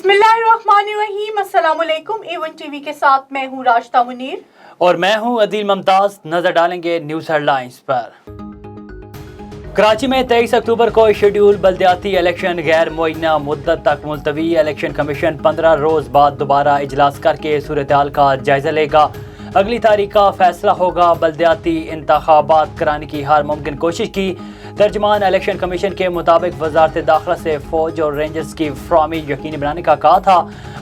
बिस्मिल्लाहिर्रहमानिर्रहीम। अस्सलाम वालेकुम। A1 टीवी के साथ मैं हूँ राशिदा मुनीर और मैं हूँ अदील मुमताज। नजर डालेंगे न्यूज़ हेडलाइंस पर। कराची में 23 अक्टूबर को शेड्यूल बल्दियाती इलेक्शन गैर मुअय्यना मुद्दत तक मुलतवी। इलेक्शन कमीशन 15 रोज बाद दोबारा इजलास करके सूरत-ए-हाल का जायजा लेगा। अगली तारीख का फैसला होगा। बल्दियाती इंतखाबात कराने की हर मुमकिन कोशिश की। तर्जमान इलेक्शन कमीशन के मुताबिक वजारत दाखिला से फौज और रेंजर्स की फ्राहमी यकीनी बनाने का कहा था।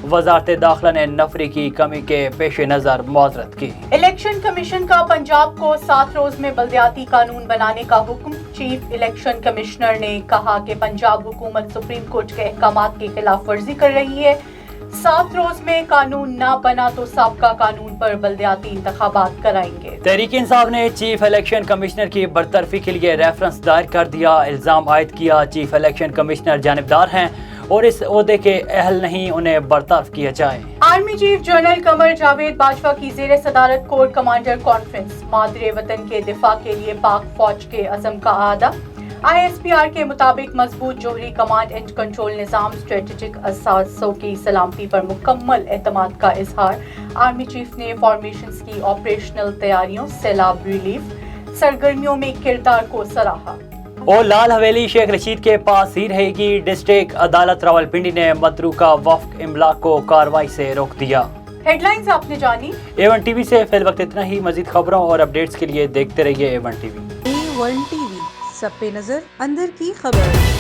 वजारत दाखिला ने नफरी की कमी के पेश नज़र मुआवजत की। इलेक्शन कमीशन का पंजाब को 7 रोज में बल्दियाती कानून बनाने का हुक्म। चीफ इलेक्शन कमिश्नर ने कहा कि पंजाब हुकूमत सुप्रीम कोर्ट के अहकामात की खिलाफ वर्जी कर रही है। 7 रोज में कानून ना बना तो साबका कानून पर बल्दियाती इंतखाबात कराएंगे। तहरीक इंसाफ ने चीफ इलेक्शन कमिश्नर की बरतरफी के लिए रेफरेंस दायर कर दिया। इल्जाम आयद किया चीफ इलेक्शन कमिश्नर जानिबदार हैं और इस ओहदे के अहल नहीं, उन्हें बर्ताव किया जाए। Army chief general Qamar Javed Bajwa की जेर सदारत कोर कमांडर कॉन्फ्रेंस। मादरे वतन के दिफा के लिए पाक फौज के अज़म का आदा। ISPR के मुताबिक मजबूत जोहरी कमांड एंड कंट्रोल निज़ाम स्ट्रेटेजिक असासों की सलामती पर मुकम्मल एतमाद का इजहार। आर्मी चीफ ने फॉर्मेशंस की ऑपरेशनल तैयारियों, सैलाब रिलीफ सरगर्मियों में किरदार को सराहा। और लाल हवेली शेख रशीद के पास ही रहेगी। डिस्ट्रिक्ट अदालत रावलपिंडी ने मतरूका वफ़्क इमला को कार्रवाई से रोक दिया। हेडलाइंस आपने जानी। A1 टीवी से फिल वक्त इतना ही। मजीद खबरों और अपडेट्स के लिए देखते रहिए A1 टीवी। A1 टीवी, सब पे नजर, अंदर की खबर।